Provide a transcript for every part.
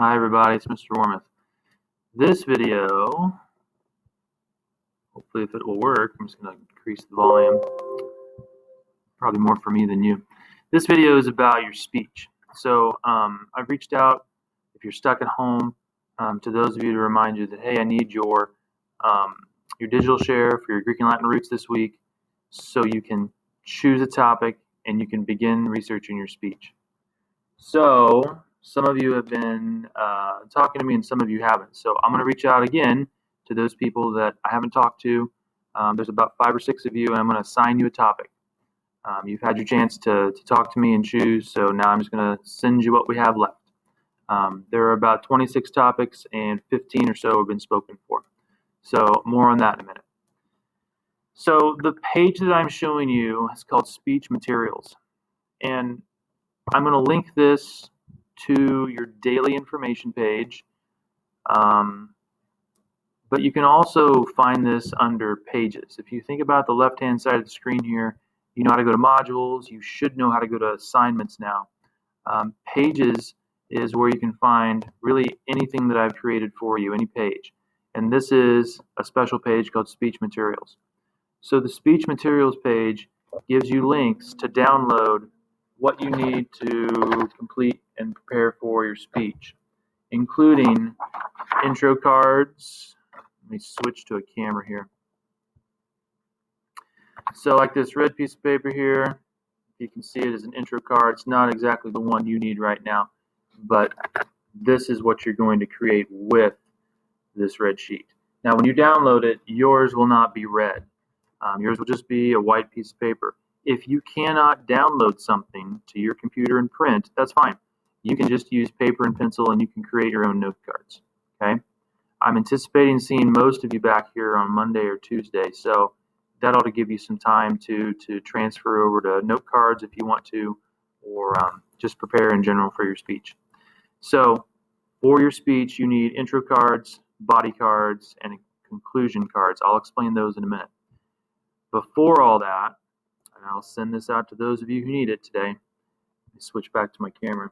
Hi everybody, it's Mr. Wormuth. This video, hopefully if it will work, I'm just going to increase the volume, probably more for me than you. This video is about your speech. So I've reached out, if you're stuck at home, to those of you to remind you that, hey, I need your digital share for your Greek and Latin roots this week so you can choose a topic and you can begin researching your speech. So some of you have been talking to me and some of you haven't. So I'm going to reach out again to those people that I haven't talked to. There's about 5 or 6 of you, and I'm going to assign you a topic. You've had your chance to talk to me and choose, so now I'm just going to send you what we have left. There are about 26 topics, and 15 or so have been spoken for. So more on that in a minute. So the page that I'm showing you is called Speech Materials. And I'm going to link this to your daily information page, but you can also find this under Pages. If you think about the left-hand side of the screen here, you know how to go to Modules. You should know how to go to Assignments now. Pages is where you can find really anything that I've created for you, any page. And this is a special page called Speech Materials. So the Speech Materials page gives you links to download what you need to complete and prepare for your speech, including intro cards. Let me switch to a camera here. So like this red piece of paper here, you can see it as an intro card. It's not exactly the one you need right now, but this is what you're going to create with this red sheet. Now when you download it, yours will not be red. Yours will just be a white piece of paper. If you cannot download something to your computer and print, that's fine. You can just use paper and pencil and you can create your own note cards. Okay? I'm anticipating seeing most of you back here on Monday or Tuesday, so that ought to give you some time to transfer over to note cards if you want to, or just prepare in general for your speech. So for your speech, you need intro cards, body cards, and conclusion cards. I'll explain those in a minute. Before all that, and I'll send this out to those of you who need it today. Let me switch back to my camera.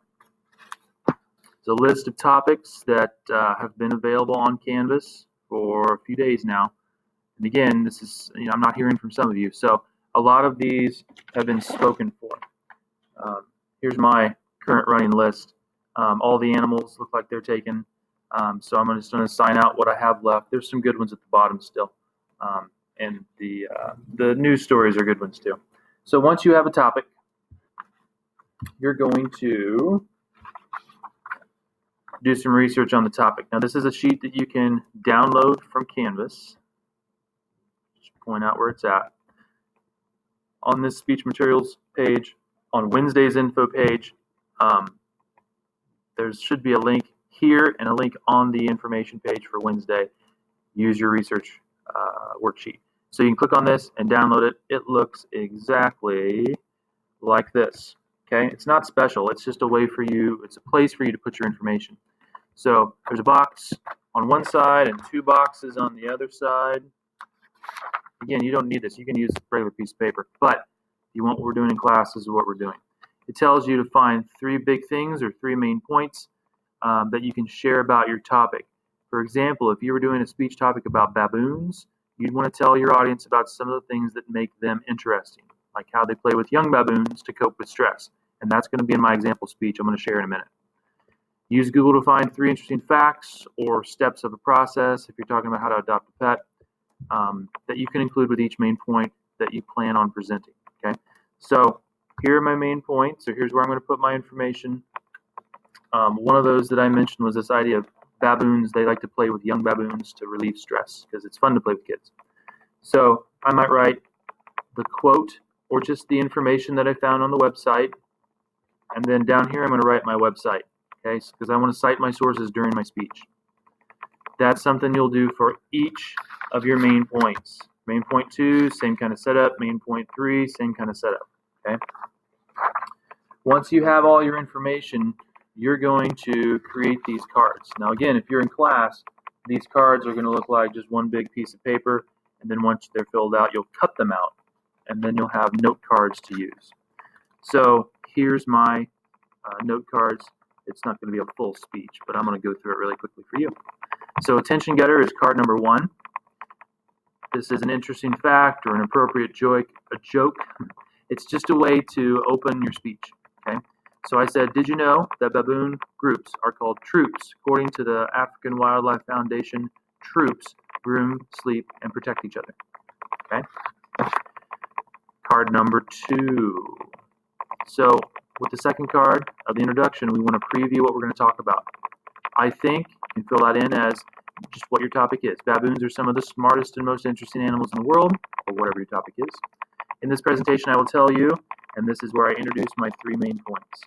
It's a list of topics that have been available on Canvas for a few days now. And again, this is, I'm not hearing from some of you. So a lot of these have been spoken for. Here's my current running list. All the animals look like they're taken. So I'm just going to sign out what I have left. There's some good ones at the bottom still. And the news stories are good ones too. So once you have a topic, you're going to do some research on the topic. Now this is a sheet that you can download from Canvas. Just point out where it's at. On this speech materials page, on Wednesday's info page, there should be a link here and a link on the information page for Wednesday. Use your research worksheet. So you can click on this and download it. It looks exactly like this. Okay, it's not special. It's just a way for you. It's a place for you to put your information. So there's a box on one side and 2 boxes on the other side. Again, you don't need this. You can use a regular piece of paper. But if you want what we're doing in class, this is what we're doing. It tells you to find 3 big things or 3 main points that you can share about your topic. For example, if you were doing a speech topic about baboons, you'd want to tell your audience about some of the things that make them interesting, like how they play with young baboons to cope with stress. And that's going to be in my example speech I'm going to share in a minute. Use Google to find 3 interesting facts or steps of a process if you're talking about how to adopt a pet that you can include with each main point that you plan on presenting. Okay, so here are my main points. So here's where I'm going to put my information. One of those that I mentioned was this idea of baboons. They like to play with young baboons to relieve stress because it's fun to play with kids. So I might write the quote or just the information that I found on the website. And then down here I'm going to write my website, okay, because I want to cite my sources during my speech. That's something you'll do for each of your main points. Main point 2, same kind of setup. Main point 3, same kind of setup, okay? Once you have all your information, you're going to create these cards. Now again, if you're in class, these cards are going to look like just one big piece of paper, and then once they're filled out, you'll cut them out, and then you'll have note cards to use. So here's my note cards. it's not going to be a full speech, but I'm going to go through it really quickly for you. So attention getter is card number 1. This is an interesting fact or an appropriate joke. It's just a way to open your speech. Okay. So I said, did you know that baboon groups are called troops? According to the African Wildlife Foundation, troops groom, sleep, and protect each other. Okay. Card number 2. So with the second card of the introduction, we want to preview what we're going to talk about. I think you can fill that in as just what your topic is. Baboons are some of the smartest and most interesting animals in the world, or whatever your topic is. In this presentation, I will tell you, and this is where I introduce my 3 main points.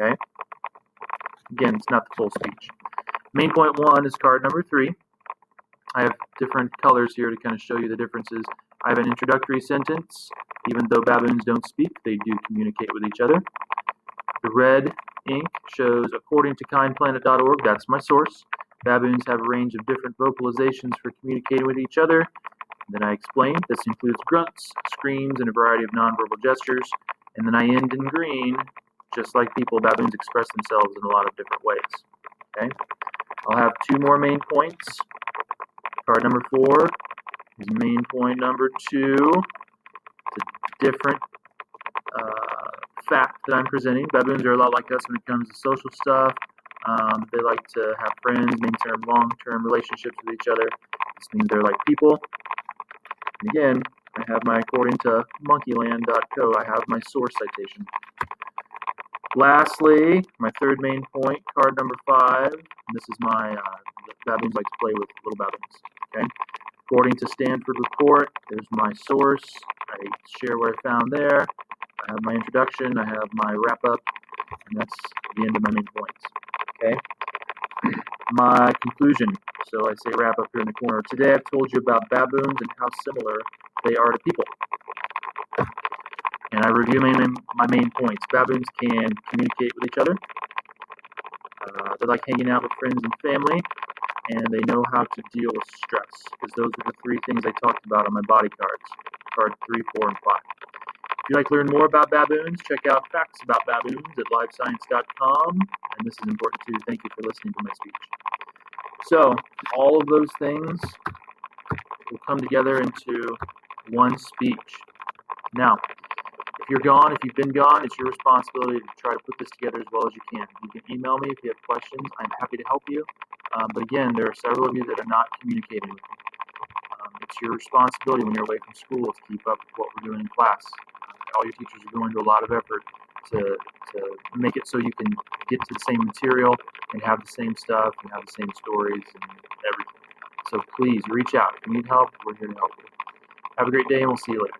Okay? Again, it's not the full speech. Main point 1 is card number 3. I have different colors here to kind of show you the differences. I have an introductory sentence. Even though baboons don't speak, they do communicate with each other. The red ink shows, according to kindplanet.org, that's my source, baboons have a range of different vocalizations for communicating with each other. Then I explain this includes grunts, screams, and a variety of nonverbal gestures. And then I end in green, just like people, baboons express themselves in a lot of different ways. Okay? I'll have 2 more main points. Card number 4 is main point number 2. It's a different fact that I'm presenting. Baboons are a lot like us when it comes to social stuff. They like to have friends, maintain long-term relationships with each other. This means they're like people. And again, I have my, according to monkeyland.co, I have my source citation. Lastly, my 3rd main point, card number 5, and this is my, baboons like to play with little baboons, okay? According to Stanford Report, there's my source. I share what I found there. I have my introduction, I have my wrap-up, and that's the end of my main points, okay? My conclusion, so I say wrap up here in the corner. Today I've told you about baboons and how similar they are to people. And I review my main points. Baboons can communicate with each other. They like hanging out with friends and family. And they know how to deal with stress. Because those are the 3 things I talked about on my body cards. Card 3, 4, and 5. If you'd like to learn more about baboons, check out Facts About Baboons at livescience.com. And this is important too. Thank you for listening to my speech. So, all of those things will come together into one speech. Now, if you're gone, if you've been gone, it's your responsibility to try to put this together as well as you can. You can email me if you have questions. I'm happy to help you. But again, there are several of you that are not communicating with me. It's your responsibility when you're away from school to keep up with what we're doing in class. All your teachers are going to a lot of effort to make it so you can get to the same material and have the same stuff and have the same stories and everything. So please reach out. If you need help, we're here to help you. Have a great day, and we'll see you later.